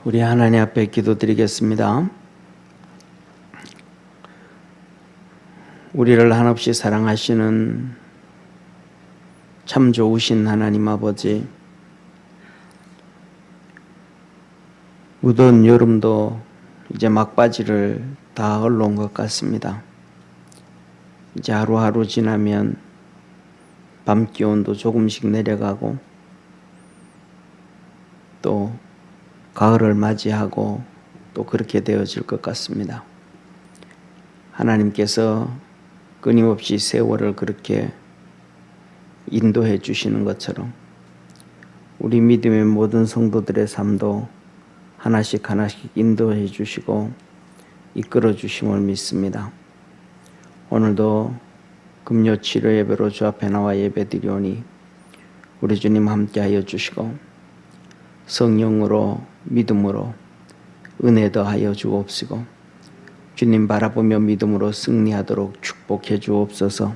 우리 하나님 앞에 기도드리겠습니다. 우리를 한없이 사랑하시는 참 좋으신 하나님 아버지, 무더운 여름도 이제 막바지를 다 흘러온 것 같습니다. 이제 하루하루 지나면 밤 기온도 조금씩 내려가고 또 가을을 맞이하고 또 그렇게 되어질 것 같습니다. 하나님께서 끊임없이 세월을 그렇게 인도해 주시는 것처럼 우리 믿음의 모든 성도들의 삶도 하나씩 하나씩 인도해 주시고 이끌어 주심을 믿습니다. 오늘도 금요 치료 예배로 주 앞에 나와 예배 드리오니 우리 주님 함께하여 주시고 성령으로 믿음으로 은혜 더하여 주옵시고 주님 바라보며 믿음으로 승리하도록 축복해 주옵소서.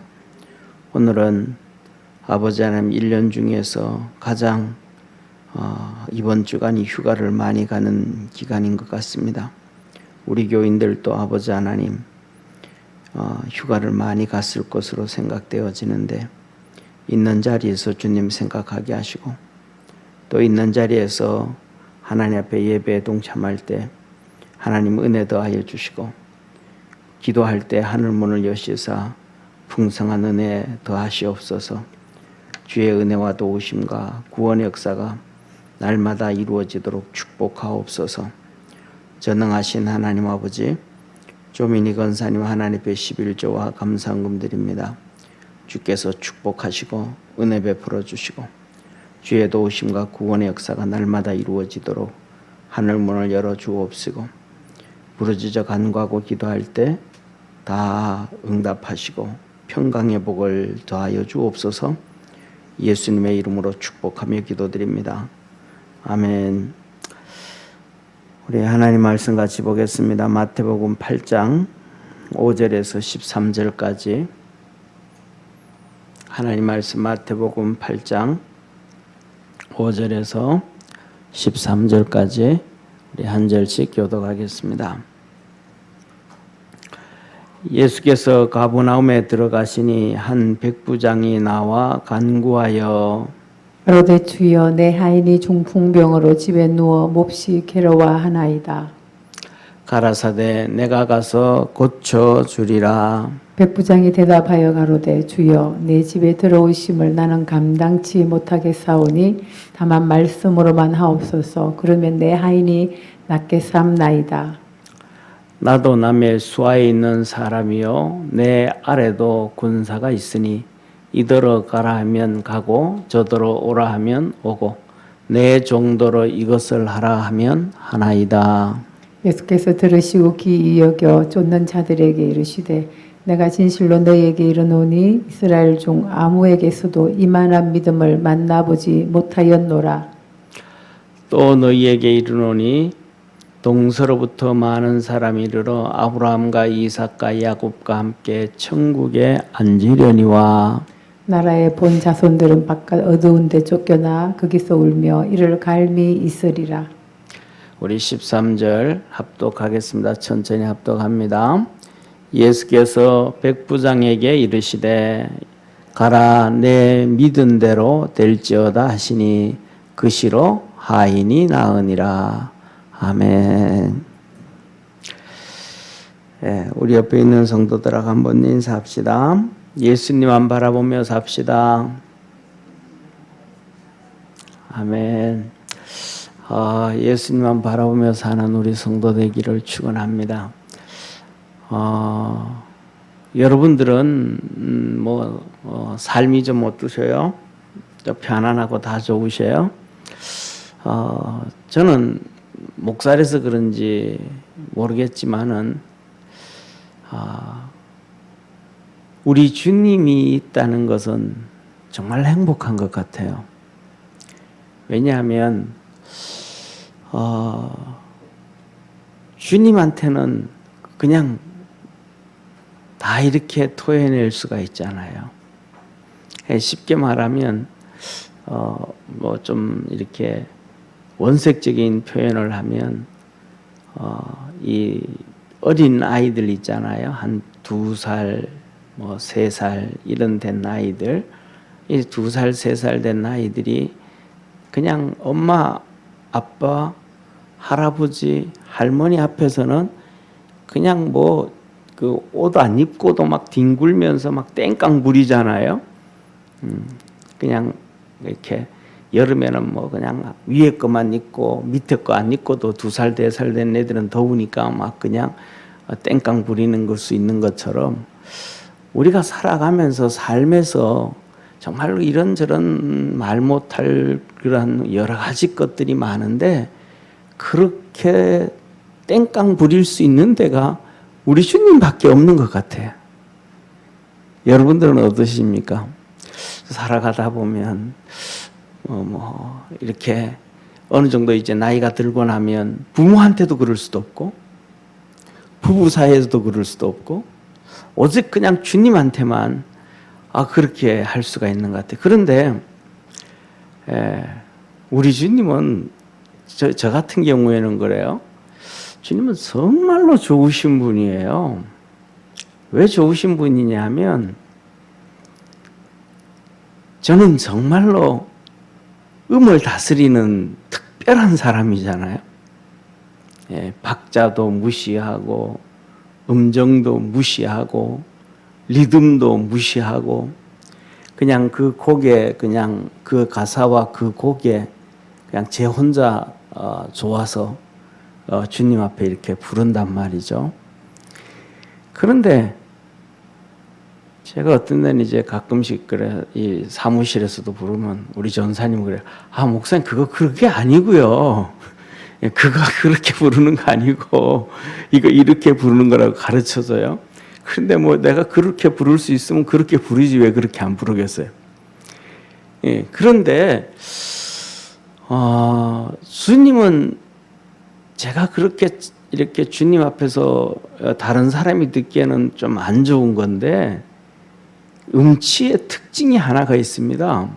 오늘은 아버지 하나님 1년 중에서 가장 이번 주간이 휴가를 많이 가는 기간인 것 같습니다. 우리 교인들도 아버지 하나님 휴가를 많이 갔을 것으로 생각되어지는데 있는 자리에서 주님 생각하게 하시고 또 있는 자리에서 하나님 앞에 예배에 동참할 때 하나님 은혜 더하여 주시고 기도할 때 하늘문을 여시사 풍성한 은혜 더하시옵소서. 주의 은혜와 도우심과 구원의 역사가 날마다 이루어지도록 축복하옵소서. 전능하신 하나님 아버지, 조민희 권사님 하나님 앞에 11조와 감사헌금 드립니다. 주께서 축복하시고 은혜 베풀어 주시고 주의 도우심과 구원의 역사가 날마다 이루어지도록 하늘문을 열어 주옵시고 부르짖어 간구하고 기도할 때 다 응답하시고 평강의 복을 더하여 주옵소서. 예수님의 이름으로 축복하며 기도드립니다. 아멘. 우리 하나님 말씀 같이 보겠습니다. 마태복음 8장 5절에서 13절까지 하나님 말씀 마태복음 8장 5절에서 13절까지 우리 한 절씩 교독하겠습니다. 예수께서 가버나움에 들어가시니 한 백부장이 나와 간구하여 가로되 주여 내 하인이 중풍병으로 집에 누워 몹시 괴로워하나이다. 가라사대 내가 가서 고쳐주리라. 백부장이 대답하여 가로되 주여 내 집에 들어오심을 나는 감당치 못하겠사오니 다만 말씀으로만 하옵소서. 그러면 내 하인이 낫게 삼나이다. 나도 남의 수하에 있는 사람이요 내 아래도 군사가 있으니 이더러 가라 하면 가고 저더러 오라 하면 오고 내 정도로 이것을 하라 하면 하나이다. 예수께서 들으시고 귀히 여겨 쫓는 자들에게 이르시되 내가 진실로 너희에게 이르노니 이스라엘 중 아무에게서도 이만한 믿음을 만나보지 못하였노라. 또 너희에게 이르노니 동서로부터 많은 사람이 이르러 아브라함과 이삭과 야곱과 함께 천국에 앉으려니와 나라의 본 자손들은 바깥 어두운 데 쫓겨나 거기서 울며 이를 갈미 있으리라. 우리 13절 합독하겠습니다. 천천히 합독합니다. 예수께서 백부장에게 이르시되 가라 내 믿은 대로 될지어다 하시니 그 시로 하인이 나으니라. 아멘. 우리 옆에 있는 성도들하고 한번 인사합시다. 예수님만 바라보며 삽시다. 아멘. 예수님만 바라보며 사는 우리 성도 되기를 축원합니다. 여러분들은 삶이 좀 어떠세요? 좀 편안하고 다 좋으세요? 저는 목살에서 그런지 모르겠지만은 우리 주님이 있다는 것은 정말 행복한 것 같아요. 왜냐하면 주님한테는 그냥 다 이렇게 토해낼 수가 있잖아요. 쉽게 말하면 좀 이렇게 원색적인 표현을 하면 이 어린 아이들 있잖아요. 한 2살, 뭐 3살 이런 된 아이들, 이 2살, 3살 된 아이들이 그냥 엄마, 아빠, 할아버지, 할머니 앞에서는 그냥 뭐 그 옷 안 입고도 막 뒹굴면서 막 땡깡 부리잖아요. 그냥 이렇게 여름에는 뭐 그냥 위에 거만 입고 밑에 거 안 입고도 2살, 4살 된 애들은 더우니까 막 그냥 땡깡 부리는 걸 수 있는 것처럼 우리가 살아가면서 삶에서 정말로 이런저런 말 못할 그런 여러 가지 것들이 많은데 그렇게 땡깡 부릴 수 있는 데가 우리 주님밖에 없는 것 같아요. 여러분들은 어떠십니까? 살아가다 보면 뭐 이렇게 어느 정도 이제 나이가 들고 나면 부모한테도 그럴 수도 없고 부부 사이에서도 그럴 수도 없고 오직 그냥 주님한테만 그렇게 할 수가 있는 것 같아요. 그런데 우리 주님은 저 같은 경우에는 그래요. 주님은 정말로 좋으신 분이에요. 왜 좋으신 분이냐 하면 저는 정말로 음을 다스리는 특별한 사람이잖아요. 박자도 무시하고 음정도 무시하고 리듬도 무시하고 그냥 그 곡에 그냥 그 가사와 그 곡에 그냥 제 혼자 좋아서 주님 앞에 이렇게 부른단 말이죠. 그런데 제가 어떤 데는 이제 가끔씩 그래 이 사무실에서도 부르면 우리 전사님 그래 목사님 그거 그게 아니고요. 그거 그렇게 부르는 거 아니고 이거 이렇게 부르는 거라고 가르쳐줘요. 그런데 뭐 내가 그렇게 부를 수 있으면 그렇게 부르지 왜 그렇게 안 부르겠어요. 그런데 주님은 제가 그렇게 이렇게 주님 앞에서 다른 사람이 듣기에는 좀 안 좋은 건데 음치의 특징이 하나가 있습니다.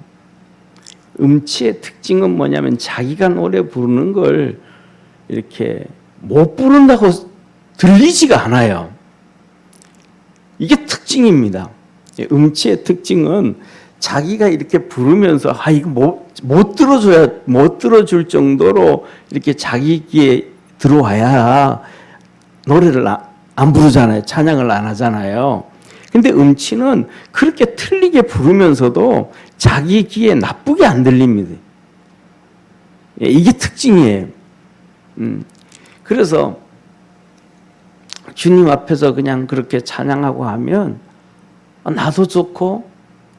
음치의 특징은 뭐냐면 자기가 노래 부르는 걸 이렇게 못 부른다고 들리지가 않아요. 이게 특징입니다. 음치의 특징은 자기가 이렇게 부르면서 이거 못 들어줄 정도로 이렇게 자기 귀에 들어와야 노래를 안 부르잖아요. 찬양을 안 하잖아요. 근데 음치는 그렇게 틀리게 부르면서도 자기 귀에 나쁘게 안 들립니다. 이게 특징이에요. 그래서 주님 앞에서 그냥 그렇게 찬양하고 하면 나도 좋고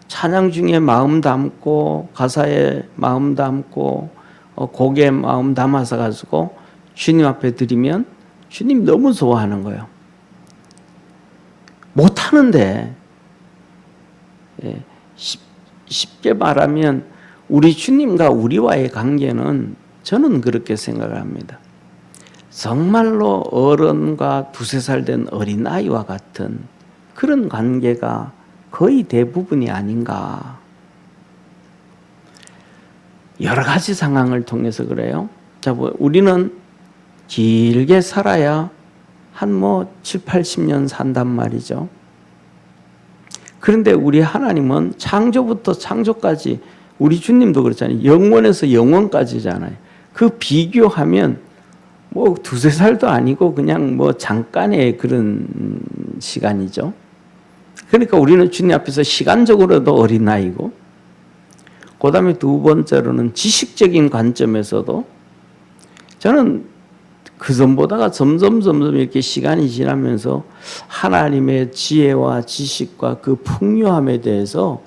찬양 중에 마음 담고 가사에 마음 담고 곡에 마음 담아서 가지고 주님 앞에 드리면 주님 너무 좋아하는 거예요. 못하는데 쉽게 말하면 우리 주님과 우리와의 관계는 저는 그렇게 생각을 합니다. 정말로 어른과 2-3살 된 어린아이와 같은 그런 관계가 거의 대부분이 아닌가. 여러 가지 상황을 통해서 그래요. 자, 우리는 길게 살아야 한 7, 80년 산단 말이죠. 그런데 우리 하나님은 창조부터 창조까지 우리 주님도 그렇잖아요. 영원에서 영원까지잖아요. 그 비교하면 2-3살도 아니고 그냥 잠깐의 그런 시간이죠. 그러니까 우리는 주님 앞에서 시간적으로도 어린아이고 그 다음에 2번째로는 지식적인 관점에서도 저는 그 전보다가 점점 이렇게 시간이 지나면서 하나님의 지혜와 지식과 그 풍요함에 대해서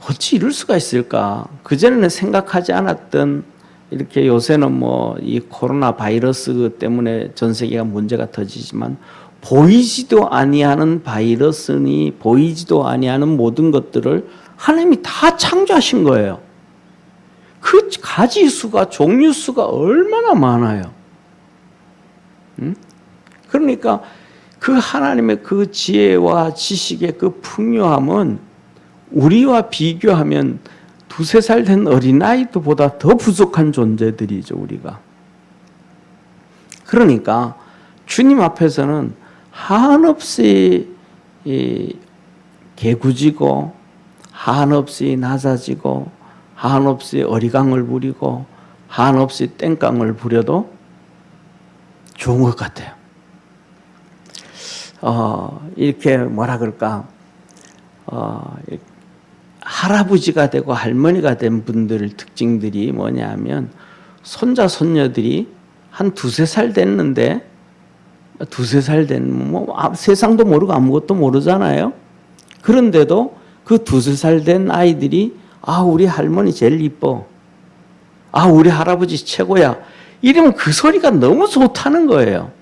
어찌 이럴 수가 있을까? 그전에는 생각하지 않았던 이렇게 요새는 이 코로나 바이러스 때문에 전 세계가 문제가 터지지만 보이지도 아니하는 바이러스니 보이지도 아니하는 모든 것들을 하나님이 다 창조하신 거예요. 그 가지 수가 종류 수가 얼마나 많아요. 그러니까 그 하나님의 그 지혜와 지식의 그 풍요함은 우리와 비교하면 두세 살 된 어린아이들보다 더 부족한 존재들이죠, 우리가. 그러니까 주님 앞에서는 한없이 개구지고 한없이 낮아지고 한없이 어리광을 부리고 한없이 땡깡을 부려도 좋은 것 같아요. 이렇게 뭐라 그럴까, 할아버지가 되고 할머니가 된 분들 특징들이 뭐냐면 손자 손녀들이 한 두세 살 됐는데, 두세 살 된 세상도 모르고 아무것도 모르잖아요. 그런데도 그 두세 살 된 아이들이 우리 할머니 제일 이뻐, 우리 할아버지 최고야, 이러면 그 소리가 너무 좋다는 거예요.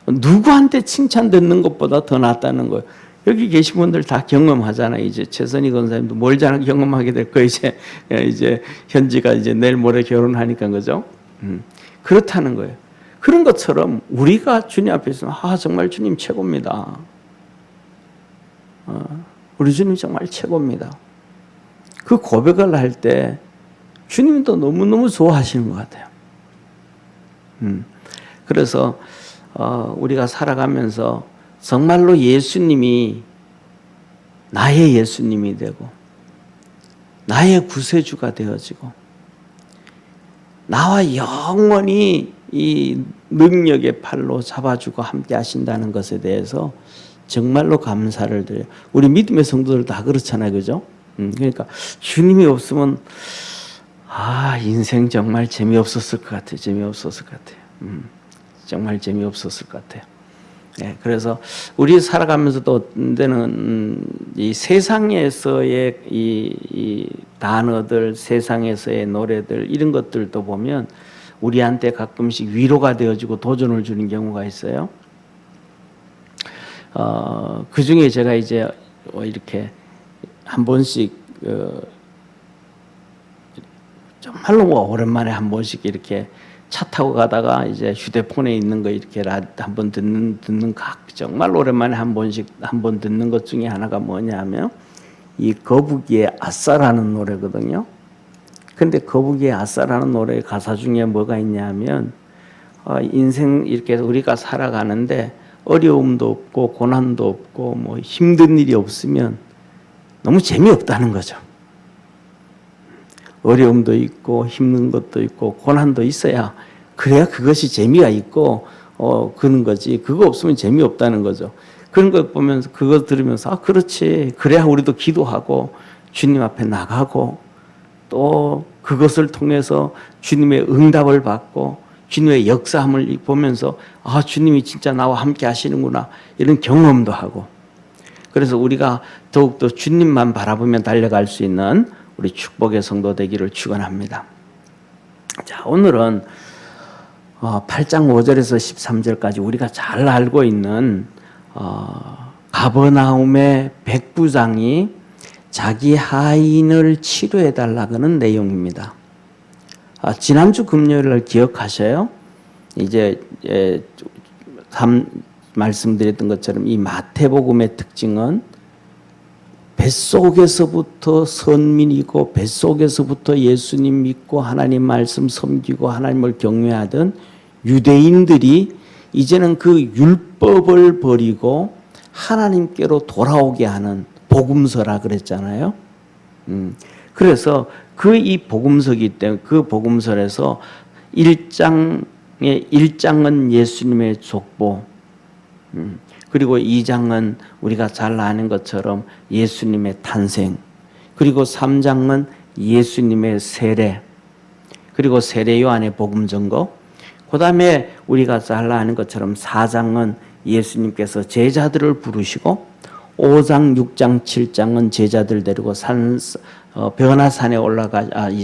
누구한테 칭찬 듣는 것보다 더 낫다는 거예요. 여기 계신 분들 다 경험하잖아요. 이제 최선희 권사님도 멀지 않게 경험하게 될 거예요. 이제 현지가 이제 내일 모레 결혼하니까, 그죠? 그렇다는 거예요. 그런 것처럼 우리가 주님 앞에 있으면 정말 주님 최고입니다. 우리 주님 정말 최고입니다. 그 고백을 할 때 주님도 너무너무 좋아하시는 것 같아요. 그래서 우리가 살아가면서 정말로 예수님이 나의 예수님이 되고 나의 구세주가 되어지고 나와 영원히 이 능력의 팔로 잡아주고 함께 하신다는 것에 대해서 정말로 감사를 드려요. 우리 믿음의 성도들 다 그렇잖아요, 그죠? 그러니까 주님이 없으면 인생 정말 재미없었을 것 같아요. 재미없었을 것 같아요. 정말 재미없었을 것 같아요. 네, 그래서 우리 살아가면서도 때는 이 세상에서의 이 단어들, 세상에서의 노래들 이런 것들도 보면 우리한테 가끔씩 위로가 되어지고 도전을 주는 경우가 있어요. 그 중에 제가 이제 이렇게 한 번씩 정말로 오랜만에 한 번씩 이렇게 차 타고 가다가 이제 휴대폰에 있는 거 이렇게 한번 듣는 정말 오랜만에 한 번 듣는 것 중에 하나가 뭐냐면 이 거북이의 아싸라는 노래거든요. 근데 거북이의 아싸라는 노래의 가사 중에 뭐가 있냐면 인생 이렇게 우리가 살아가는데 어려움도 없고 고난도 없고 뭐 힘든 일이 없으면 너무 재미없다는 거죠. 어려움도 있고 힘든 것도 있고 고난도 있어야 그래야 그것이 재미가 있고 그런 거지. 그거 없으면 재미없다는 거죠. 그런 거 보면서 그거 들으면서 그렇지. 그래야 우리도 기도하고 주님 앞에 나가고 또 그것을 통해서 주님의 응답을 받고 주님의 역사함을 보면서 주님이 진짜 나와 함께 하시는구나 이런 경험도 하고 그래서 우리가 더욱더 주님만 바라보며 달려갈 수 있는 우리 축복의 성도 되기를 축원합니다. 자, 오늘은 8장 5절에서 13절까지 우리가 잘 알고 있는 가버나움의 백부장이 자기 하인을 치료해 달라고 하는 내용입니다. 지난주 금요일을 기억하셔요? 이제 말씀드렸던 것처럼 이 마태복음의 특징은 뱃속에서부터 선민이고 뱃속에서부터 예수님 믿고 하나님 말씀 섬기고 하나님을 경외하던 유대인들이 이제는 그 율법을 버리고 하나님께로 돌아오게 하는 복음서라 그랬잖아요. 그래서 이 복음서이기 때문에 그 복음서에서 1장은 예수님의 족보, 그리고 2장은 우리가 잘 아는 것처럼 예수님의 탄생, 그리고 3장은 예수님의 세례, 그리고 세례 요한의 복음 전거, 그 다음에 우리가 잘 아는 것처럼 4장은 예수님께서 제자들을 부르시고 5장, 6장, 7장은 제자들 데리고 변화산에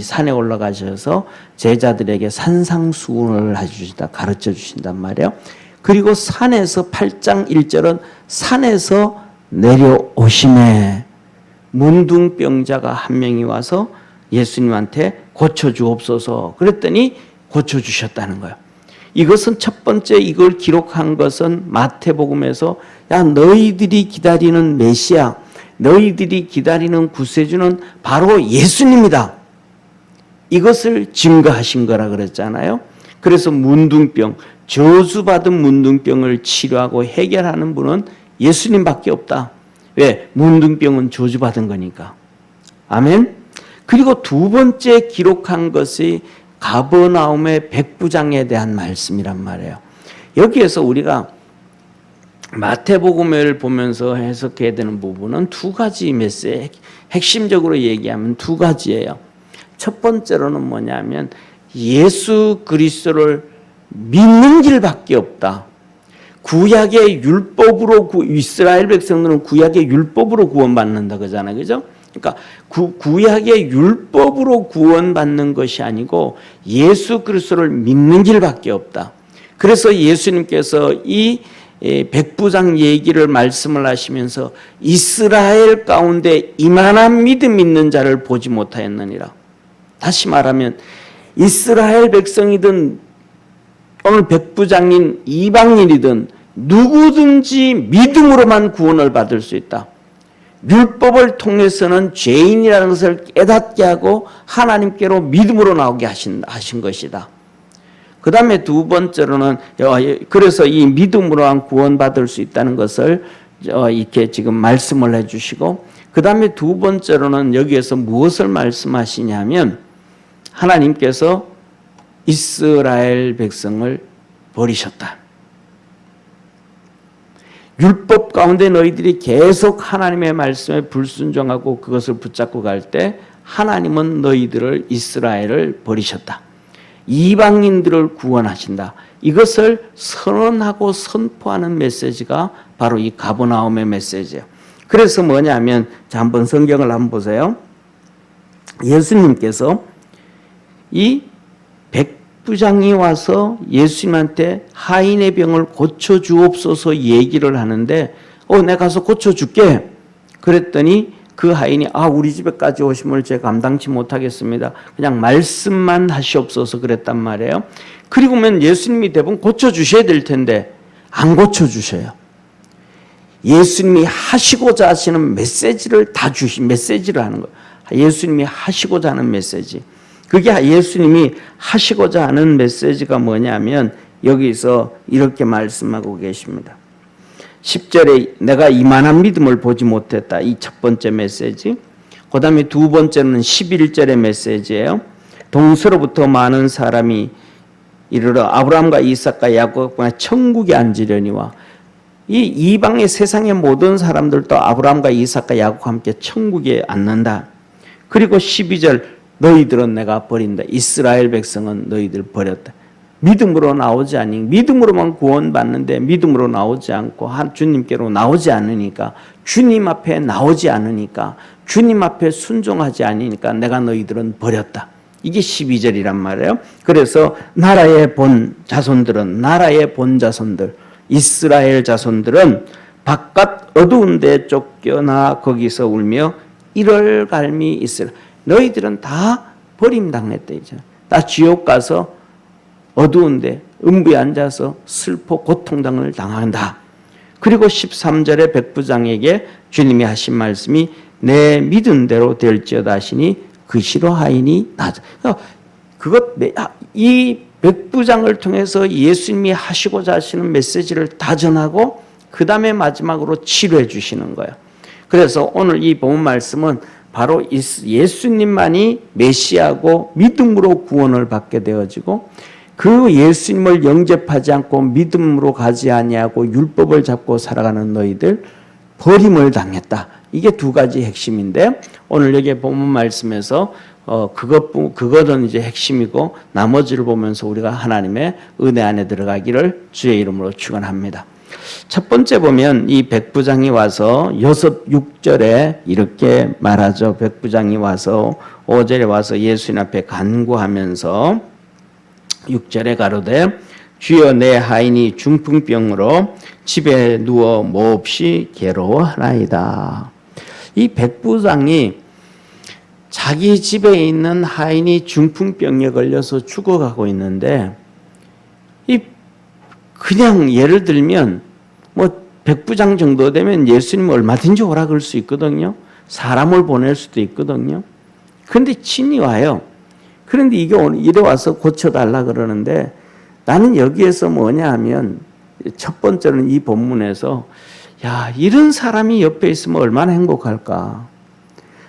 산에 올라가셔서 제자들에게 산상수훈을 해주신다, 가르쳐 주신단 말이에요. 그리고 산에서 8장 1절은 산에서 내려오심에 문둥병자가 한 명이 와서 예수님한테 고쳐주옵소서 그랬더니 고쳐주셨다는 거예요. 이것은 첫 번째 이걸 기록한 것은 마태복음에서 너희들이 기다리는 메시아 너희들이 기다리는 구세주는 바로 예수님이다. 이것을 증거하신 거라 그랬잖아요. 그래서 문둥병, 저주받은 문둥병을 치료하고 해결하는 분은 예수님밖에 없다. 왜? 문둥병은 저주받은 거니까. 아멘. 그리고 두 번째 기록한 것이 가버나움의 백부장에 대한 말씀이란 말이에요. 여기에서 우리가 마태복음을 보면서 해석해야 되는 부분은 두 가지 메시지, 핵심적으로 얘기하면 두 가지예요. 첫 번째로는 뭐냐면 예수 그리스도를 믿는 길밖에 없다. 구약의 율법으로 이스라엘 백성들은 구약의 율법으로 구원받는다 그러잖아요. 그죠? 그러니까 구약의 율법으로 구원받는 것이 아니고 예수 그리스도를 믿는 길밖에 없다. 그래서 예수님께서 이 백부장 얘기를 말씀을 하시면서 이스라엘 가운데 이만한 믿음 있는 자를 보지 못하였느니라. 다시 말하면 이스라엘 백성이든 오늘 백부장인 이방인이든 누구든지 믿음으로만 구원을 받을 수 있다. 율법을 통해서는 죄인이라는 것을 깨닫게 하고 하나님께로 믿음으로 나오게 하신 것이다. 그 다음에 두 번째로는 그래서 이 믿음으로만 구원받을 수 있다는 것을 이렇게 지금 말씀을 해주시고, 그 다음에 두 번째로는 여기에서 무엇을 말씀하시냐면 하나님께서 이스라엘 백성을 버리셨다. 율법 가운데 너희들이 계속 하나님의 말씀에 불순종하고 그것을 붙잡고 갈 때 하나님은 너희들을 이스라엘을 버리셨다. 이방인들을 구원하신다. 이것을 선언하고 선포하는 메시지가 바로 이 가버나움의 메시지예요. 그래서 뭐냐면 자 한번 성경을 한번 보세요. 예수님께서 이 백부장이 와서 예수님한테 하인의 병을 고쳐주옵소서 얘기를 하는데 내가 가서 고쳐줄게. 그랬더니 그 하인이 우리 집에까지 오심을 제가 감당치 못하겠습니다. 그냥 말씀만 하시옵소서 그랬단 말이에요. 그리고면 예수님이 대부분 고쳐주셔야 될 텐데 안 고쳐주셔요. 예수님이 하시고자 하시는 메시지를 다 메시지를 하는 거예요. 예수님이 하시고자 하는 메시지. 그게 예수님이 하시고자 하는 메시지가 뭐냐면 여기서 이렇게 말씀하고 계십니다. 10절에 내가 이만한 믿음을 보지 못했다. 이 첫 번째 메시지. 그 다음에 두 번째는 11절의 메시지예요. 동서로부터 많은 사람이 이르러 아브라함과 이삭과 야곱과 천국에 앉으려니와 이 이방의 세상의 모든 사람들도 아브라함과 이삭과 야곱과 함께 천국에 앉는다. 그리고 12절 너희들은 내가 버린다. 이스라엘 백성은 너희들 버렸다. 믿음으로 나오지 않니 믿음으로만 구원받는데 믿음으로 나오지 않고 주님께로 나오지 않으니까 주님 앞에 나오지 않으니까 주님 앞에 순종하지 않으니까 내가 너희들은 버렸다. 이게 12절이란 말이에요. 그래서 나라의 본 자손들은 나라의 본 자손들 이스라엘 자손들은 바깥 어두운 데 쫓겨나 거기서 울며 이럴 갈미 있으라. 너희들은 다 버림당했다. 이제 다 지옥 가서 어두운데 음부에 앉아서 슬퍼 고통당을 당한다. 그리고 13절에 백부장에게 주님이 하신 말씀이 내 믿은 대로 될지어다 하시니 그시로 하이니 나자. 이 백부장을 통해서 예수님이 하시고자 하시는 메시지를 다 전하고 그 다음에 마지막으로 치료해 주시는 거예요. 그래서 오늘 이 본문 말씀은 바로 예수님만이 메시아고 믿음으로 구원을 받게 되어지고 그 예수님을 영접하지 않고 믿음으로 가지 아니하고 율법을 잡고 살아가는 너희들 버림을 당했다. 이게 두 가지 핵심인데 오늘 여기 본문 말씀에서 그것은 이제 핵심이고 나머지를 보면서 우리가 하나님의 은혜 안에 들어가기를 주의 이름으로 축원합니다. 첫 번째 보면 이 백부장이 와서 6절에 이렇게 말하죠. 백부장이 와서 5절에 와서 예수님 앞에 간구하면서 6절에 가로되 주여 내 하인이 중풍병으로 집에 누워 몹시 괴로워하나이다. 이 백부장이 자기 집에 있는 하인이 중풍병에 걸려서 죽어가고 있는데 그냥 예를 들면 백부장 정도 되면 예수님 얼마든지 오라 그럴 수 있거든요. 사람을 보낼 수도 있거든요. 그런데 친히 와요. 그런데 이게 오늘 이래 와서 고쳐달라 그러는데 나는 여기에서 뭐냐 하면 첫 번째는 이 본문에서 야, 이런 사람이 옆에 있으면 얼마나 행복할까.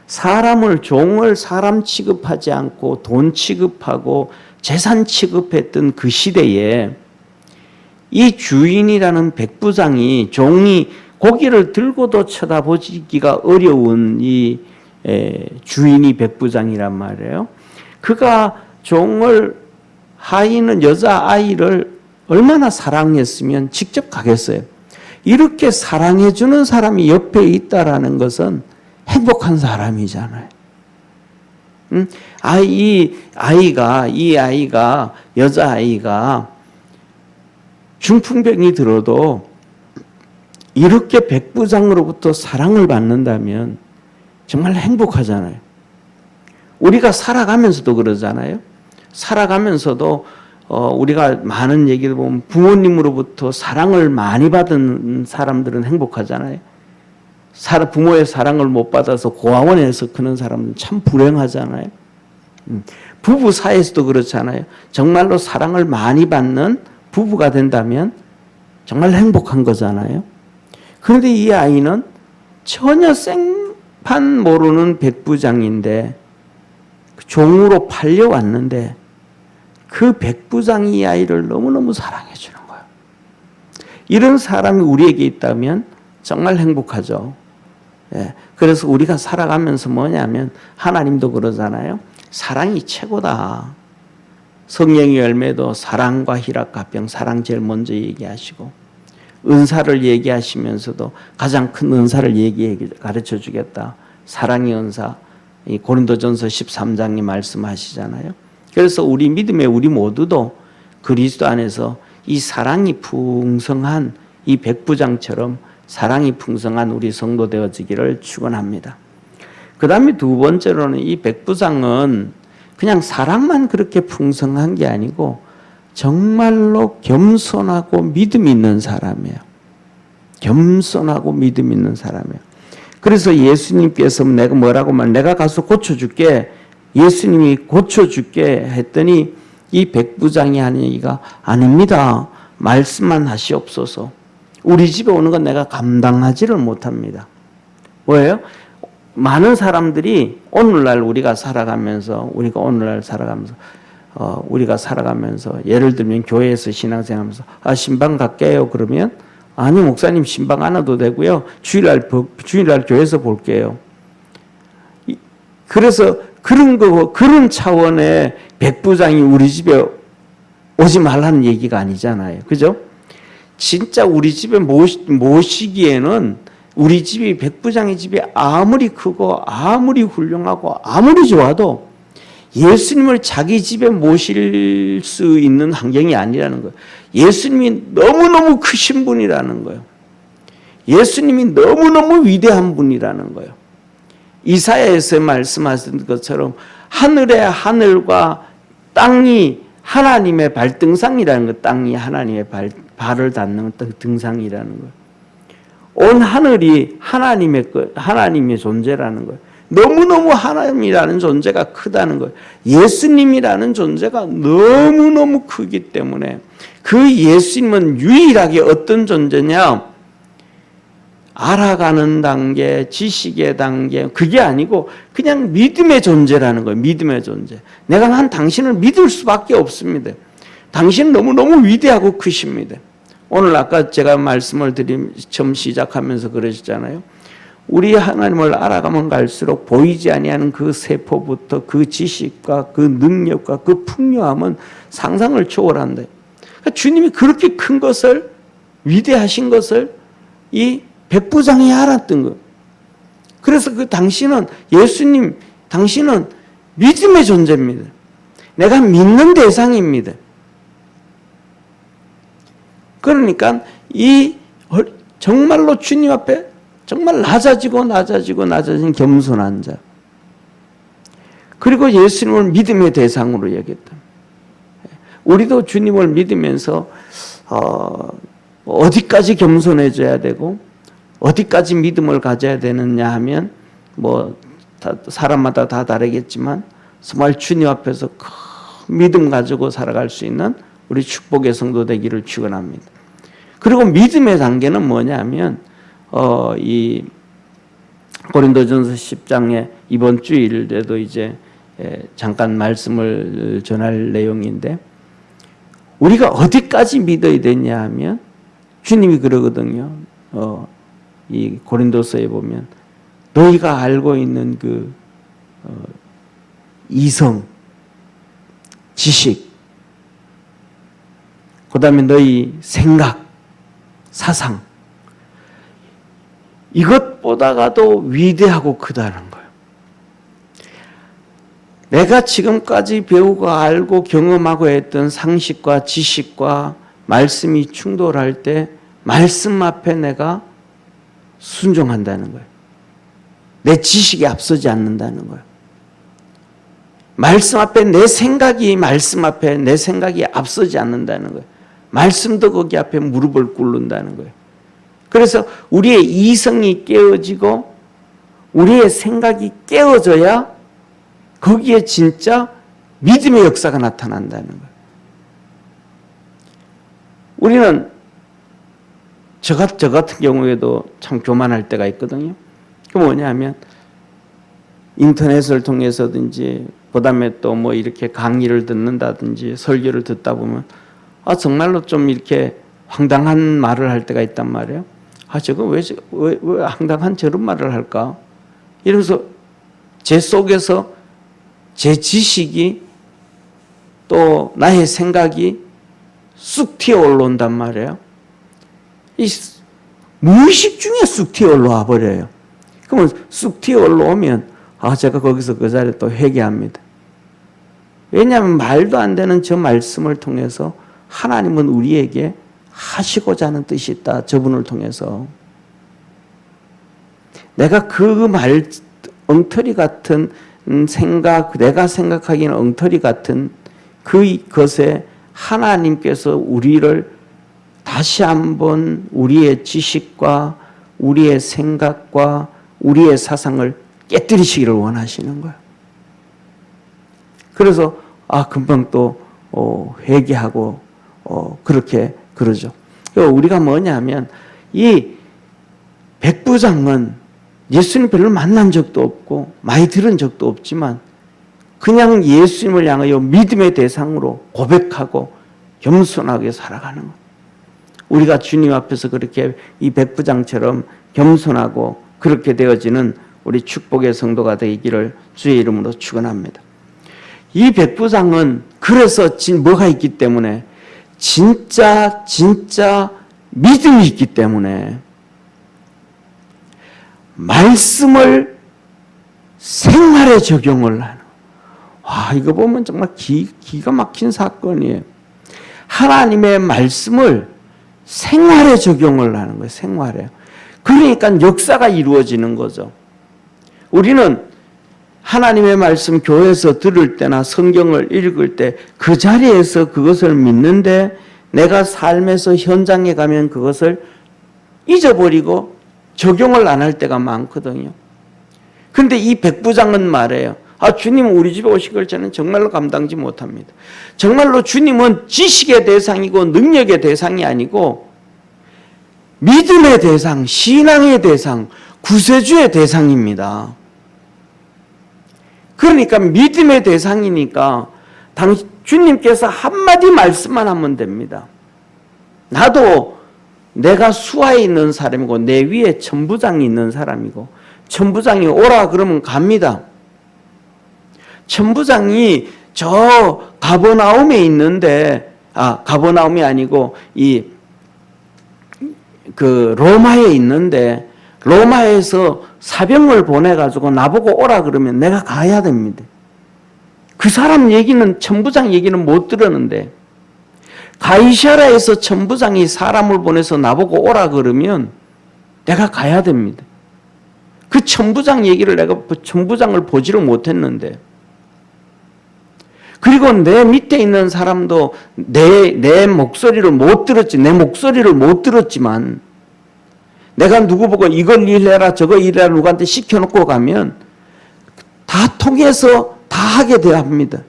사람을, 종을 사람 취급하지 않고 돈 취급하고 재산 취급했던 그 시대에 이 주인이라는 백부장이 종이 고기를 들고도 쳐다보기가 어려운 이 주인이 백부장이란 말이에요. 그가 종을 하이는 여자아이를 얼마나 사랑했으면 직접 가겠어요. 이렇게 사랑해주는 사람이 옆에 있다라는 것은 행복한 사람이잖아요. 이 아이가 여자아이가 중풍병이 들어도 이렇게 백부장으로부터 사랑을 받는다면 정말 행복하잖아요. 우리가 살아가면서도 그러잖아요. 살아가면서도 우리가 많은 얘기를 보면 부모님으로부터 사랑을 많이 받은 사람들은 행복하잖아요. 부모의 사랑을 못 받아서 고아원에서 크는 사람은 참 불행하잖아요. 부부 사이에서도 그렇잖아요. 정말로 사랑을 많이 받는 부부가 된다면 정말 행복한 거잖아요. 그런데 이 아이는 전혀 생판 모르는 백부장인데 종으로 팔려왔는데 그 백부장이 이 아이를 너무너무 사랑해 주는 거예요. 이런 사람이 우리에게 있다면 정말 행복하죠. 예, 그래서 우리가 살아가면서 뭐냐면 하나님도 그러잖아요. 사랑이 최고다. 성령의 열매도 사랑과 희락가평, 사랑 제일 먼저 얘기하시고 은사를 얘기하시면서도 가장 큰 은사를 가르쳐 주겠다. 사랑의 은사. 이 고린도전서 13장이 말씀하시잖아요. 그래서 우리 믿음의 우리 모두도 그리스도 안에서 이 사랑이 풍성한 이 백부장처럼 사랑이 풍성한 우리 성도 되어지기를 축원합니다. 그 다음에 두 번째로는 이 백부장은 그냥 사랑만 그렇게 풍성한 게 아니고 정말로 겸손하고 믿음 있는 사람이에요. 겸손하고 믿음 있는 사람이에요. 그래서 예수님께서 내가 뭐라고 말, 내가 가서 고쳐줄게. 예수님이 고쳐줄게 했더니 이 백부장이 하는 얘기가 아닙니다. 말씀만 하시옵소서. 우리 집에 오는 건 내가 감당하지를 못합니다. 뭐예요? 많은 사람들이 오늘날 우리가 살아가면서 예를 들면 교회에서 신앙생활하면서 신방 갈게요 그러면 아니 목사님 신방 안 와도 되고요. 주일날 교회에서 볼게요. 그래서 그런 차원의 백부장이 우리 집에 오지 말라는 얘기가 아니잖아요. 그죠? 진짜 우리 집에 모시기에는 우리 집이 백부장의 집이 아무리 크고 아무리 훌륭하고 아무리 좋아도 예수님을 자기 집에 모실 수 있는 환경이 아니라는 거예요. 예수님이 너무너무 크신 분이라는 거예요. 예수님이 너무너무 위대한 분이라는 거예요. 이사야에서 말씀하신 것처럼 하늘의 하늘과 땅이 하나님의 발등상이라는 거, 땅이 하나님의 발을 닿는 등상이라는 거예요. 온 하늘이 하나님의 존재라는 거예요. 너무너무 하나님이라는 존재가 크다는 거예요. 예수님이라는 존재가 너무너무 크기 때문에 그 예수님은 유일하게 어떤 존재냐? 알아가는 단계, 지식의 단계, 그게 아니고 그냥 믿음의 존재라는 거예요. 믿음의 존재. 내가 당신을 믿을 수밖에 없습니다. 당신은 너무너무 위대하고 크십니다. 오늘 아까 제가 말씀을 처음 시작하면서 그러시잖아요. 우리 하나님을 알아가면 갈수록 보이지 아니하는 그 세포부터 그 지식과 그 능력과 그 풍요함은 상상을 초월한다. 그러니까 주님이 그렇게 큰 것을, 위대하신 것을 이 백부장이 알았던 거예요. 그래서 당신은 믿음의 존재입니다. 내가 믿는 대상입니다. 그러니까 정말로 주님 앞에 정말 낮아진 겸손한 자. 그리고 예수님을 믿음의 대상으로 여겼다. 우리도 주님을 믿으면서 어디까지 겸손해져야 되고 어디까지 믿음을 가져야 되느냐 하면 뭐 사람마다 다 다르겠지만 정말 주님 앞에서 큰 믿음 가지고 살아갈 수 있는 우리 축복의 성도 되기를 축원합니다. 그리고 믿음의 단계는 뭐냐면 이 고린도전서 10장에 이번 주일에도 이제 잠깐 말씀을 전할 내용인데 우리가 어디까지 믿어야 되냐 하면 주님이 그러거든요. 이 고린도서에 보면 너희가 알고 있는 그 이성, 지식, 그 다음에 너희 생각, 사상 이것보다가도 위대하고 크다는 거예요. 내가 지금까지 배우고 알고 경험하고 했던 상식과 지식과 말씀이 충돌할 때 말씀 앞에 내가 순종한다는 거예요. 내 지식이 앞서지 않는다는 거예요. 말씀 앞에 내 생각이 말씀 앞에 내 생각이 앞서지 않는다는 거예요. 말씀도 거기 앞에 무릎을 꿇는다는 거예요. 그래서 우리의 이성이 깨어지고 우리의 생각이 깨어져야 거기에 진짜 믿음의 역사가 나타난다는 거예요. 우리는 저 같은 경우에도 참 교만할 때가 있거든요. 그 뭐냐면 인터넷을 통해서든지 그다음에 또 뭐 이렇게 강의를 듣는다든지 설교를 듣다 보면 정말로 좀 이렇게 황당한 말을 할 때가 있단 말이에요. 저거 왜 황당한 저런 말을 할까? 이러면서 제 속에서 제 지식이 또 나의 생각이 쑥 튀어 올라온단 말이에요. 이 무의식 중에 쑥 튀어 올라와 버려요. 그러면 쑥 튀어 올라오면 제가 거기서 그 자리에 또 회개합니다. 왜냐하면 말도 안 되는 저 말씀을 통해서 하나님은 우리에게 하시고자 하는 뜻이 있다. 저분을 통해서. 내가 그 말 엉터리 같은 생각, 내가 생각하기에는 엉터리 같은 그것에 하나님께서 우리를 다시 한번 우리의 지식과 우리의 생각과 우리의 사상을 깨뜨리시기를 원하시는 거예요. 그래서 금방 또 회개하고 그렇게 그러죠. 우리가 뭐냐면 이 백부장은 예수님 별로 만난 적도 없고 많이 들은 적도 없지만 그냥 예수님을 향하여 믿음의 대상으로 고백하고 겸손하게 살아가는 것. 우리가 주님 앞에서 그렇게 이 백부장처럼 겸손하고 그렇게 되어지는 우리 축복의 성도가 되기를 주의 이름으로 축원합니다. 이 백부장은 그래서 뭐가 있기 때문에 진짜 믿음이 있기 때문에 말씀을 생활에 적용을 하는. 이거 보면 정말 기가 막힌 사건이에요. 하나님의 말씀을 생활에 적용을 하는 거예요. 생활에. 그러니까 역사가 이루어지는 거죠. 우리는 하나님의 말씀 교회에서 들을 때나 성경을 읽을 때 그 자리에서 그것을 믿는데 내가 삶에서 현장에 가면 그것을 잊어버리고 적용을 안 할 때가 많거든요. 그런데 이 백부장은 말해요. 주님 우리 집에 오신 걸 저는 정말로 감당지 못합니다. 정말로 주님은 지식의 대상이고 능력의 대상이 아니고 믿음의 대상, 신앙의 대상, 구세주의 대상입니다. 그러니까 믿음의 대상이니까 주님께서 한마디 말씀만 하면 됩니다. 나도 내가 수하에 있는 사람이고 내 위에 천부장이 있는 사람이고 천부장이 오라 그러면 갑니다. 천부장이 저 가버나움에 있는데 가버나움이 아니고 로마에 있는데 로마에서 사병을 보내가지고 나보고 오라 그러면 내가 가야 됩니다. 그 사람 얘기는 천부장 얘기는 못 들었는데 가이사랴에서 천부장이 사람을 보내서 나보고 오라 그러면 내가 가야 됩니다. 그 천부장 얘기를 내가 천부장을 보지를 못했는데 그리고 내 밑에 있는 사람도 내 목소리를 못 들었지. 내 목소리를 못 들었지만 내가 누구 보고 이걸 일해라 저거 일해라 누구한테 시켜놓고 가면 다 통해서 다 하게 돼야 합니다.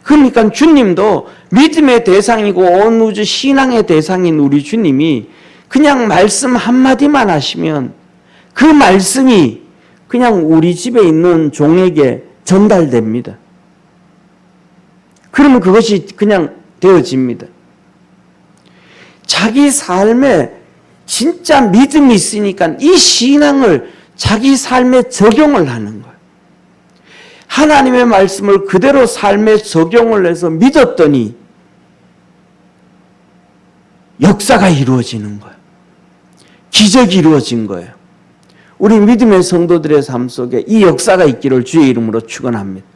그러니까 주님도 믿음의 대상이고 온 우주 신앙의 대상인 우리 주님이 그냥 말씀 한마디만 하시면 그 말씀이 그냥 우리 집에 있는 종에게 전달됩니다. 그러면 그것이 그냥 되어집니다. 자기 삶에 진짜 믿음이 있으니까 이 신앙을 자기 삶에 적용을 하는 거예요. 하나님의 말씀을 그대로 삶에 적용을 해서 믿었더니 역사가 이루어지는 거예요. 기적이 이루어진 거예요. 우리 믿음의 성도들의 삶 속에 이 역사가 있기를 주의 이름으로 축원합니다.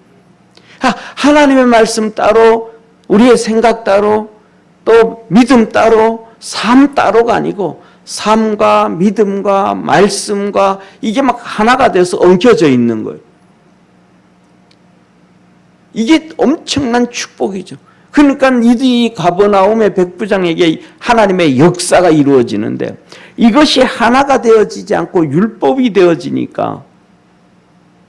하나님의 말씀 따로, 우리의 생각 따로, 또 믿음 따로, 삶 따로가 아니고 삶과 믿음과 말씀과 이게 막 하나가 돼서 엉켜져 있는 거예요. 이게 엄청난 축복이죠. 그러니까 이 가버나움의 백부장에게 하나님의 역사가 이루어지는데 이것이 하나가 되어지지 않고 율법이 되어지니까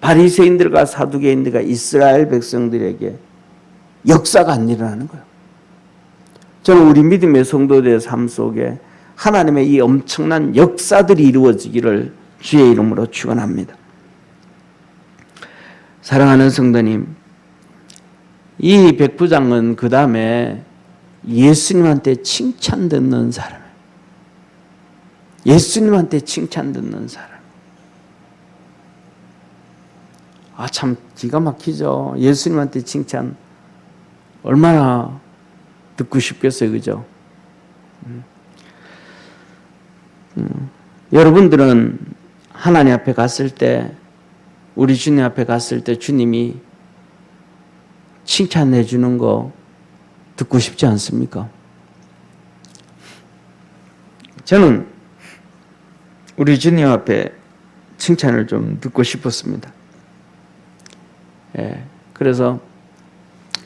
바리새인들과 사두개인들과 이스라엘 백성들에게 역사가 안 일어나는 거예요. 저는 우리 믿음의 성도들의 삶 속에 하나님의 이 엄청난 역사들이 이루어지기를 주의 이름으로 축원합니다. 사랑하는 성도님, 이 백부장은 그 다음에 예수님한테 칭찬 듣는 사람이에요. 예수님한테 칭찬 듣는 사람. 참 기가 막히죠. 예수님한테 칭찬 얼마나 듣고 싶겠어요, 그죠? 여러분들은 하나님 앞에 갔을 때, 우리 주님 앞에 갔을 때 주님이 칭찬해 주는 거 듣고 싶지 않습니까? 저는 우리 주님 앞에 칭찬을 좀 듣고 싶었습니다. 그래서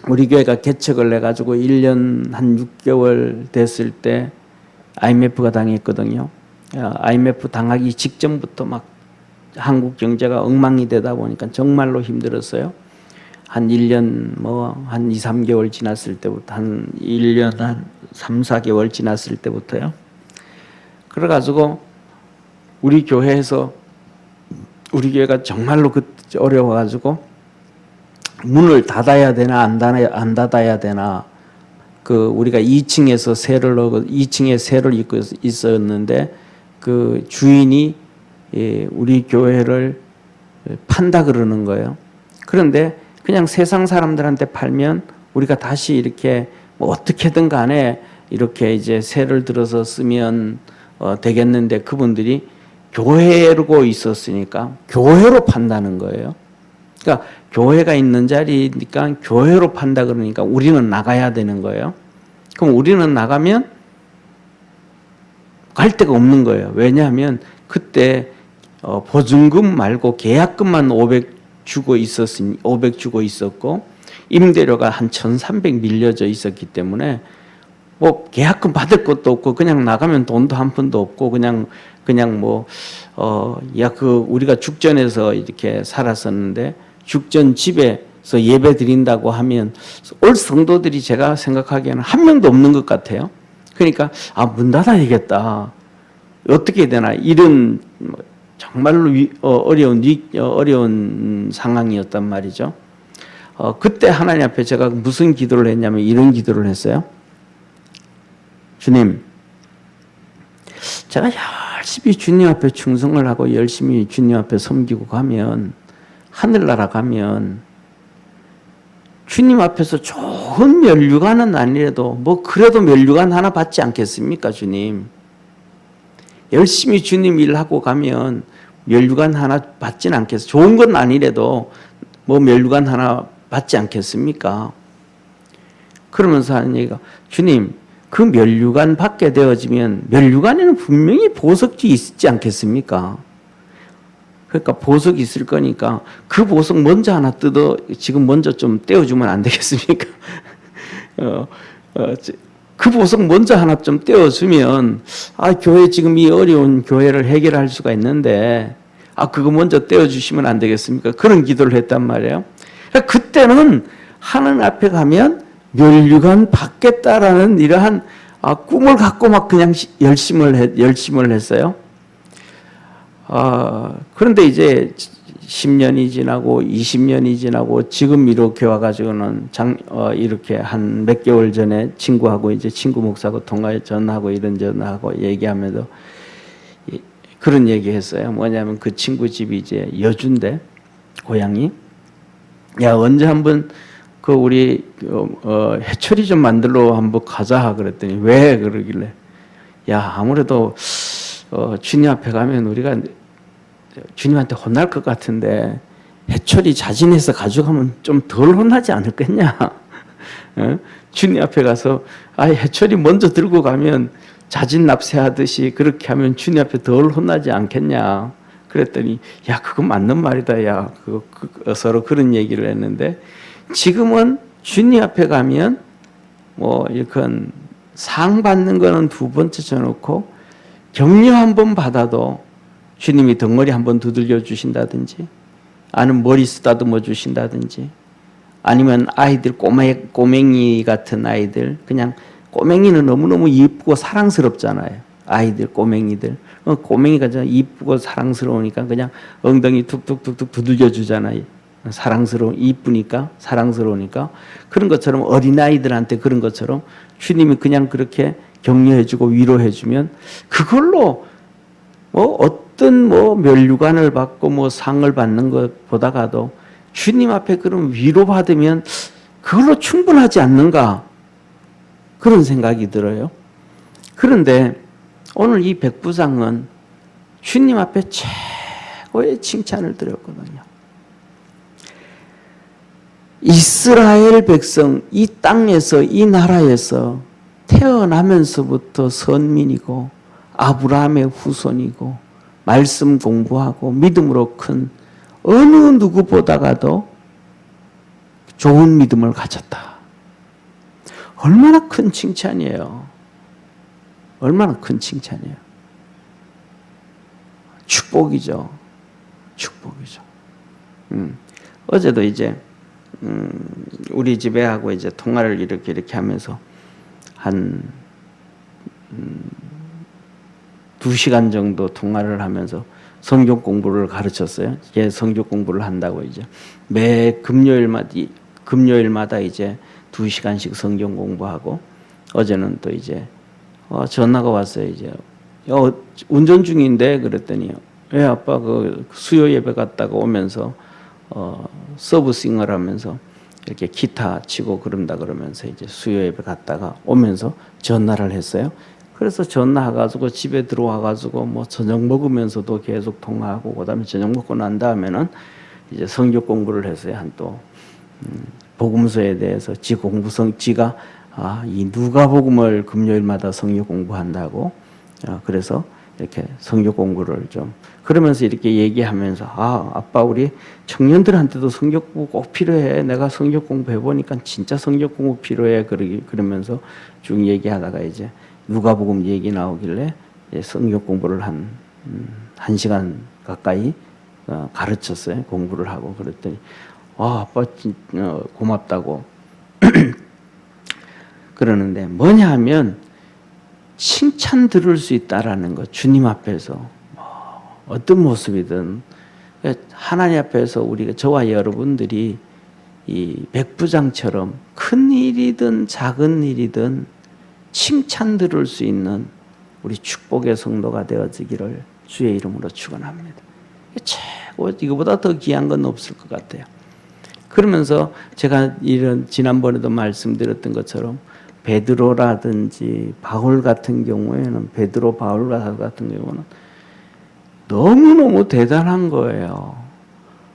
우리 교회가 개척을 해가지고 1년 한 6개월 됐을 때 IMF가 당했거든요. IMF 당하기 직전부터 막 한국 경제가 엉망이 되다 보니까 정말로 힘들었어요. 한 1년 한 2, 3개월 지났을 때부터 한 1년 한 3, 4개월 지났을 때부터요. 그래가지고 우리 교회에서 우리 교회가 정말로 어려워가지고 문을 닫아야 되나 안 닫아야 되나 우리가 2층에서 2층에 세를 입고 있었는데 그 주인이 우리 교회를 판다 그러는 거예요. 그런데 그냥 세상 사람들한테 팔면 우리가 다시 이렇게 어떻게든 간에 이렇게 이제 세를 들어서 쓰면 되겠는데 그분들이 교회로 있었으니까 교회로 판다는 거예요. 그러니까 교회가 있는 자리니까 교회로 판다 그러니까 우리는 나가야 되는 거예요. 그럼 우리는 나가면 갈 데가 없는 거예요. 왜냐하면 그때 보증금 말고 계약금만 500 주고 있었고 임대료가 한 1,300 밀려져 있었기 때문에 계약금 받을 것도 없고 그냥 나가면 돈도 한 푼도 없고 그냥 우리가 죽전에서 이렇게 살았었는데 죽전 집에서 예배 드린다고 하면 올 성도들이 제가 생각하기에는 한 명도 없는 것 같아요. 그러니까 문 닫아야겠다. 어떻게 해야 되나 이런 정말로 어려운 상황이었단 말이죠. 그때 하나님 앞에 제가 무슨 기도를 했냐면 이런 기도를 했어요. 주님, 제가 열심히 주님 앞에 충성을 하고 열심히 주님 앞에 섬기고 가면 하늘나라 가면 주님 앞에서 좋은 면류관은 아니라도 그래도 면류관 하나 받지 않겠습니까, 주님? 열심히 주님 일하고 가면 면류관 하나 받지는 않겠어요. 좋은 건 아니라도 면류관 하나 받지 않겠습니까? 그러면서 하는 얘기가 주님, 그 면류관 받게 되어지면 면류관에는 분명히 보석이 있지 않겠습니까? 그러니까 보석이 있을 거니까 그 보석 먼저 하나 뜯어 지금 먼저 좀 떼어주면 안 되겠습니까? 그 보석 먼저 하나 좀 떼어주면 교회 지금 이 어려운 교회를 해결할 수가 있는데 그거 먼저 떼어주시면 안 되겠습니까? 그런 기도를 했단 말이에요. 그러니까 그때는 하나님 앞에 가면 멸류관 받겠다라는 이러한 꿈을 갖고 막 그냥 열심을 했어요. 그런데 이제 10년이 지나고 20년이 지나고 지금 이렇게 와가지고는 이렇게 한 몇 개월 전에 친구하고 이제 친구 목사하고 전화하고 이런저런하고 얘기하면서 그런 얘기했어요. 뭐냐면 그 친구 집이 이제 여주인데 고향이 야 언제 한번 그 우리 해초리 좀 만들러 한번 가자 그랬더니 왜 그러길래 야 아무래도 주님 앞에 가면 우리가 주님한테 혼날 것 같은데 해초리 자진해서 가져가면 좀 덜 혼나지 않을겠냐? 주님 앞에 가서 해초리 먼저 들고 가면 자진 납세하듯이 그렇게 하면 주님 앞에 덜 혼나지 않겠냐? 그랬더니 야 그거 맞는 말이다. 야 서로 그런 얘기를 했는데 지금은 주님 앞에 가면 뭐 이건 상 받는 거는 두 번째 쳐놓고 격려 한 번 받아도 주님이 덩어리 한 번 두들겨 주신다든지 아니면 머리 쓰다듬어 주신다든지 아니면 아이들 꼬맹이 같은 아이들 그냥 꼬맹이는 너무너무 이쁘고 사랑스럽잖아요. 아이들 꼬맹이들 꼬맹이가 이쁘고 사랑스러우니까 그냥 엉덩이 툭툭툭툭 두들겨 주잖아요. 이쁘니까 사랑스러우니까 그런 것처럼 어린아이들한테 그런 것처럼 주님이 그냥 그렇게 격려해주고 위로해주면 그걸로 어떤 멸류관을 받고 상을 받는 것보다가도 주님 앞에 그런 위로받으면 그걸로 충분하지 않는가 그런 생각이 들어요. 그런데 오늘 이 백부장은 주님 앞에 최고의 칭찬을 드렸거든요. 이스라엘 백성 이 땅에서 이 나라에서 태어나면서부터 선민이고 아브라함의 후손이고 말씀 공부하고 믿음으로 큰 어느 누구보다가도 좋은 믿음을 가졌다. 얼마나 큰 칭찬이에요. 얼마나 큰 칭찬이에요. 축복이죠. 축복이죠. 어제도 이제 우리 집에 하고 이제 통화를 이렇게 하면서 한 2시간 정도 통화를 하면서 성경 공부를 가르쳤어요. 이게 성경 공부를 한다고 이제 매 금요일마다 이제 2시간씩 성경 공부하고 어제는 또 이제 전화가 왔어요. 이제 운전 중인데 그랬더니 왜 아빠 그 수요 예배 갔다가 오면서 서브싱을 하면서 이렇게 기타 치고 그런다 그러면서 이제 수요 예배 갔다가 오면서 전화를 했어요. 그래서 전화해가지고 집에 들어와가지고 뭐 저녁 먹으면서도 계속 통화하고 그다음에 저녁 먹고 난 다음에는 이제 성경 공부를 했어요. 한 또 복음서에 대해서 지가 이 누가복음을 금요일마다 성경 공부한다고 그래서 이렇게 성경 공부를 좀 그러면서 이렇게 얘기하면서 아빠 우리 청년들한테도 성경 공부 꼭 필요해. 내가 성경 공부 해보니까 진짜 성경 공부 필요해. 그러면서 쭉 얘기하다가 이제 누가복음 얘기 나오길래 성경 공부를 한 1시간 가까이 가르쳤어요. 공부를 하고 그랬더니 아빠 고맙다고 그러는데 뭐냐 하면 칭찬 들을 수 있다라는 것. 주님 앞에서 어떤 모습이든 하나님 앞에서 우리가 저와 여러분들이 이 백부장처럼 큰 일이든 작은 일이든 칭찬 들을 수 있는 우리 축복의 성도가 되어지기를 주의 이름으로 축원합니다. 최고 이거보다 더 귀한 건 없을 것 같아요. 그러면서 제가 지난번에도 말씀드렸던 것처럼 베드로라든지 바울 같은 경우에는 바울 같은 경우는 너무너무 대단한 거예요.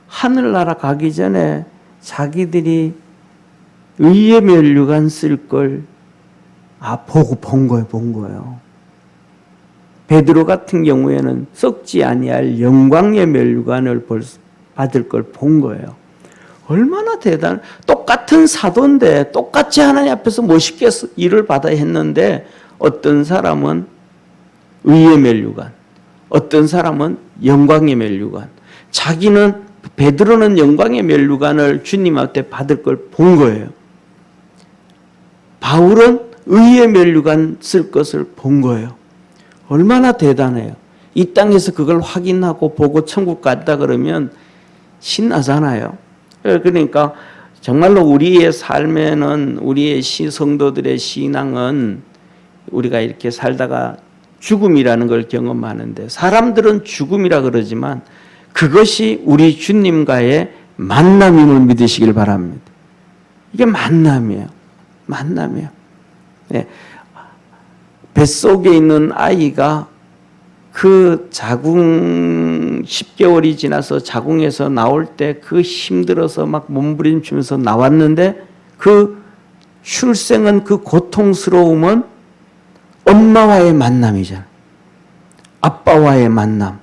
하늘나라 가기 전에 자기들이 의의 멸류관 쓸 걸 보고 본 거예요. 베드로 같은 경우에는 썩지 아니할 영광의 면류관을 받을 걸 본 거예요. 얼마나 똑같은 사도인데 똑같이 하나님 앞에서 멋있게 일을 받아야 했는데 어떤 사람은 의의 면류관, 어떤 사람은 영광의 면류관. 베드로는 영광의 면류관을 주님 앞에 받을 걸 본 거예요. 바울은 의의 면류관 쓸 것을 본 거예요. 얼마나 대단해요. 이 땅에서 그걸 확인하고 보고 천국 갔다 그러면 신나잖아요. 그러니까 정말로 우리의 삶에는 우리의 성도들의 신앙은 우리가 이렇게 살다가 죽음이라는 걸 경험하는데 사람들은 죽음이라 그러지만 그것이 우리 주님과의 만남임을 믿으시길 바랍니다. 이게 만남이에요. 만남이에요. 네. 뱃속에 있는 아이가 그 자궁 10개월이 지나서 자궁에서 나올 때 그 힘들어서 막 몸부림치면서 나왔는데 그 출생은 그 고통스러움은 엄마와의 만남이잖아. 아빠와의 만남.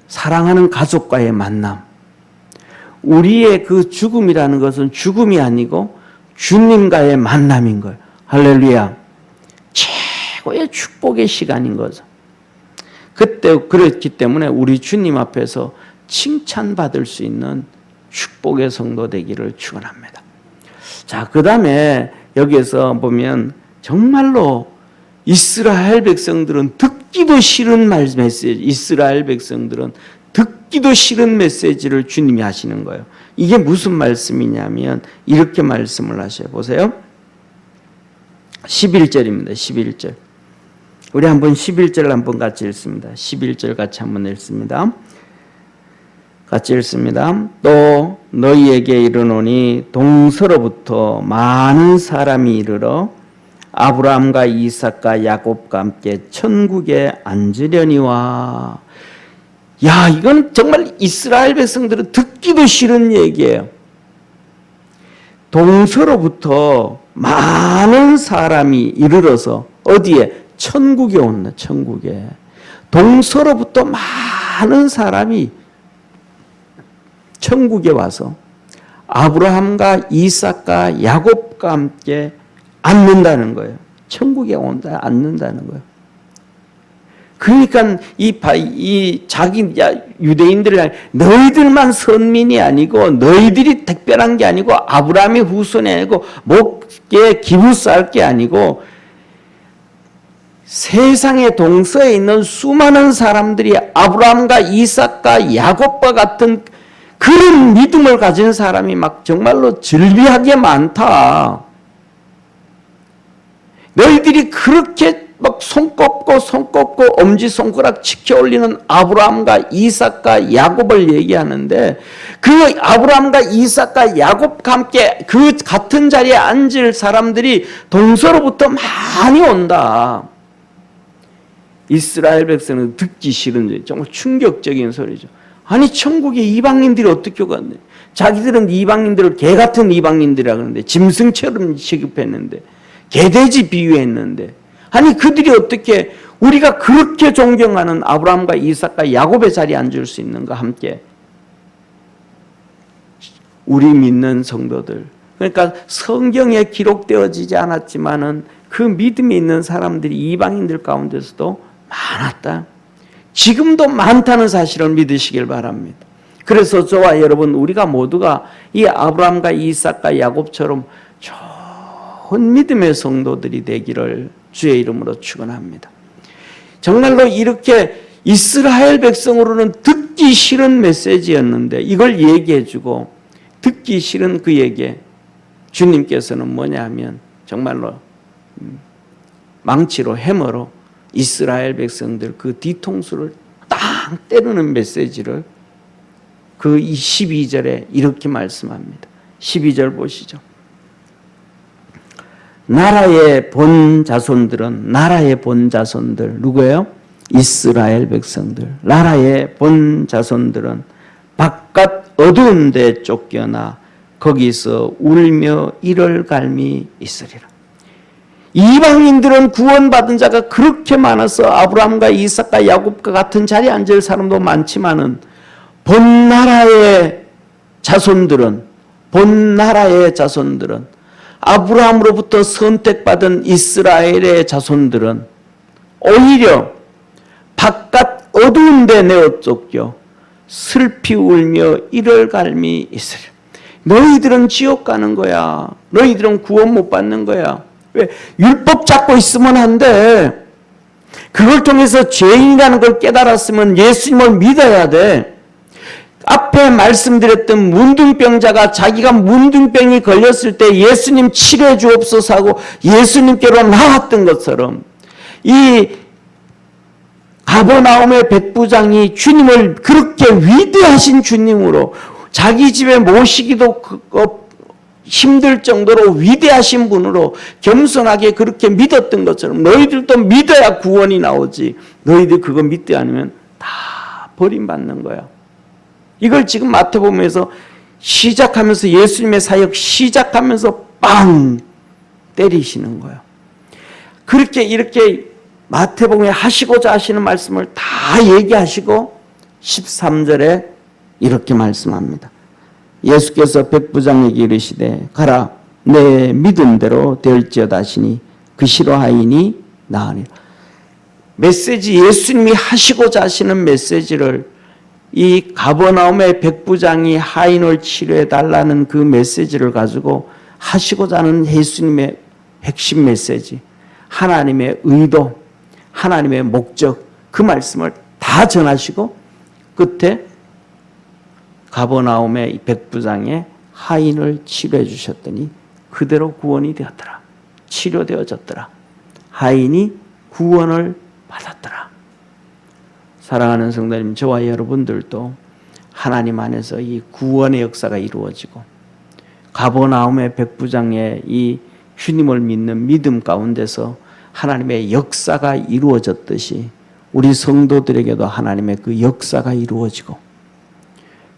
사랑하는 가족과의 만남. 우리의 그 죽음이라는 것은 죽음이 아니고 주님과의 만남인 거예요. 할렐루야. 최고의 축복의 시간인 거죠. 그랬기 때문에 우리 주님 앞에서 칭찬받을 수 있는 축복의 성도 되기를 축원합니다. 자, 그 다음에 여기에서 보면 정말로 이스라엘 백성들은 듣기도 싫은 메시지, 이스라엘 백성들은 듣기도 싫은 메시지를 주님이 하시는 거예요. 이게 무슨 말씀이냐면 이렇게 말씀을 하셔요. 보세요. 11절입니다. 11절. 우리 한번 11절 한번 같이 읽습니다. 11절 같이 한번 읽습니다. 같이 읽습니다. 또 너희에게 이르노니 동서로부터 많은 사람이 이르러 아브라함과 이삭과 야곱과 함께 천국에 앉으려니와. 야, 이건 정말 이스라엘 백성들은 듣기도 싫은 얘기예요. 동서로부터 많은 사람이 이르러서 어디에? 천국에 온다. 천국에. 동서로부터 많은 사람이 천국에 와서 아브라함과 이삭과 야곱과 함께 앉는다는 거예요. 천국에 온다, 앉는다는 거예요. 그러니까 유대인들이 너희들만 선민이 아니고 너희들이 특별한 게 아니고 아브라함의 후손이 아니고 목에 기부 쌓을 게 아니고 세상의 동서에 있는 수많은 사람들이 아브라함과 이삭과 야곱과 같은 그런 믿음을 가진 사람이 막 정말로 즐비하게 많다. 너희들이 그렇게 막 손 꼽고 엄지손가락 치켜 올리는 아브라함과 이삭과 야곱을 얘기하는데 그 아브라함과 이삭과 야곱과 함께 그 같은 자리에 앉을 사람들이 동서로부터 많이 온다. 이스라엘 백성은 듣기 싫은 정말 충격적인 소리죠. 아니 천국에 이방인들이 어떻게 갔네. 자기들은 이방인들을 개 같은 이방인들이라 그러는데 짐승처럼 취급했는데 개돼지 비유했는데 아니 그들이 어떻게 우리가 그렇게 존경하는 아브라함과 이삭과 야곱의 자리에 앉을 수 있는가. 함께 우리 믿는 성도들, 그러니까 성경에 기록되어지지 않았지만은 그 믿음이 있는 사람들이 이방인들 가운데서도 많았다. 지금도 많다는 사실을 믿으시길 바랍니다. 그래서 저와 여러분 우리가 모두가 이 아브라함과 이삭과 야곱처럼 좋은 믿음의 성도들이 되기를 주의 이름으로 축원합니다. 정말로 이렇게 이스라엘 백성으로는 듣기 싫은 메시지였는데 이걸 얘기해주고 듣기 싫은 그에게 주님께서는 뭐냐 하면 정말로 망치로 해머로 이스라엘 백성들 그 뒤통수를 땅 때리는 메시지를 그 12절에 이렇게 말씀합니다. 12절 보시죠. 나라의 본 자손들은 나라의 본 자손들 누구예요? 이스라엘 백성들. 나라의 본 자손들은 바깥 어두운 데 쫓겨나 거기서 울며 이를 갈미 있으리라. 이방인들은 구원받은 자가 그렇게 많아서 아브라함과 이삭과 야곱과 같은 자리에 앉을 사람도 많지만은 본나라의 자손들은 아브라함으로부터 선택받은 이스라엘의 자손들은 오히려 바깥 어두운 데 내어 쫓겨 슬피 울며 이를 갈미 있으리. 너희들은 지옥 가는 거야. 너희들은 구원 못 받는 거야. 왜? 율법 잡고 있으면 안 돼. 그걸 통해서 죄인이라는 걸 깨달았으면 예수님을 믿어야 돼. 앞에 말씀드렸던 문둥병자가 자기가 문둥병이 걸렸을 때 예수님 치료해 주옵소서 하고 예수님께로 나왔던 것처럼 이 가버나움의 백부장이 주님을 그렇게 위대하신 주님으로 자기 집에 모시기도 힘들 정도로 위대하신 분으로 겸손하게 그렇게 믿었던 것처럼 너희들도 믿어야 구원이 나오지. 너희들 그거 믿지 않으면 다 버림받는 거야. 이걸 지금 마태복음에서 시작하면서 예수님의 사역 시작하면서 빵 때리시는 거예요. 그렇게 이렇게 마태복음에 하시고자 하시는 말씀을 다 얘기하시고 13절에 이렇게 말씀합니다. 예수께서 백부장에게 이르시되 가라 내 믿음대로 될지어다 하시니 그 시로하이니 나으니라. 메시지 예수님이 하시고자 하시는 메시지를 이 가버나움의 백부장이 하인을 치료해 달라는 그 메시지를 가지고 하시고자 하는 예수님의 핵심 메시지, 하나님의 의도, 하나님의 목적, 그 말씀을 다 전하시고 끝에 가버나움의 백부장의 하인을 치료해 주셨더니 그대로 구원이 되었더라. 치료되어졌더라. 하인이 구원을 받았더라. 사랑하는 성도님, 저와 여러분들도 하나님 안에서 이 구원의 역사가 이루어지고 가버나움의 백부장의 이 주님을 믿는 믿음 가운데서 하나님의 역사가 이루어졌듯이 우리 성도들에게도 하나님의 그 역사가 이루어지고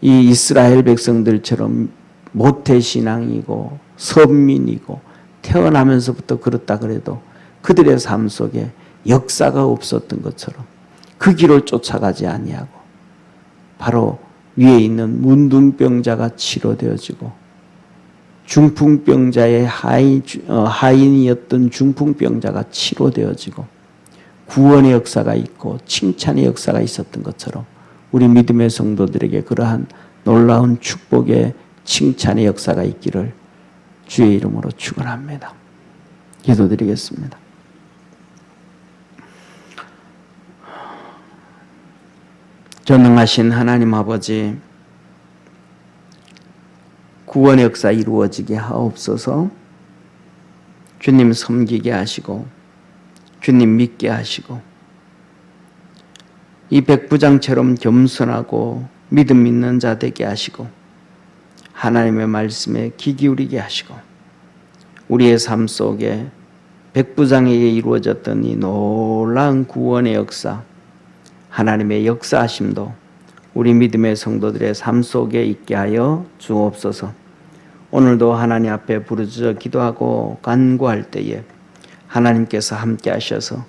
이 이스라엘 백성들처럼 모태신앙이고 선민이고 태어나면서부터 그렇다 그래도 그들의 삶 속에 역사가 없었던 것처럼 그 길을 쫓아가지 아니하고 바로 위에 있는 문둥병자가 치료되어지고 중풍병자의 하인이었던 중풍병자가 치료되어지고 구원의 역사가 있고 칭찬의 역사가 있었던 것처럼 우리 믿음의 성도들에게 그러한 놀라운 축복의 칭찬의 역사가 있기를 주의 이름으로 축원합니다. 기도드리겠습니다. 전능하신 하나님 아버지, 구원의 역사 이루어지게 하옵소서. 주님 섬기게 하시고 주님 믿게 하시고 이 백부장처럼 겸손하고 믿음 있는 자 되게 하시고 하나님의 말씀에 귀 기울이게 하시고 우리의 삶 속에 백부장에게 이루어졌던 이 놀라운 구원의 역사, 하나님의 역사하심도 우리 믿음의 성도들의 삶 속에 있게 하여 주옵소서. 오늘도 하나님 앞에 부르짖어 기도하고 간구할 때에 하나님께서 함께 하셔서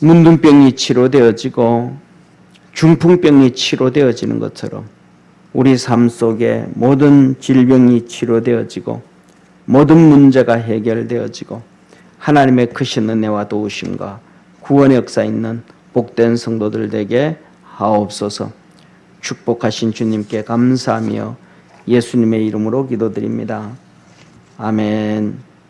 문둥병이 치료되어지고 중풍병이 치료되어지는 것처럼 우리 삶 속에 모든 질병이 치료되어지고 모든 문제가 해결되어지고 하나님의 크신 은혜와 도우심과 구원의 역사 있는 복된 성도들 되게 하옵소서. 축복하신 주님께 감사하며 예수님의 이름으로 기도드립니다. 아멘.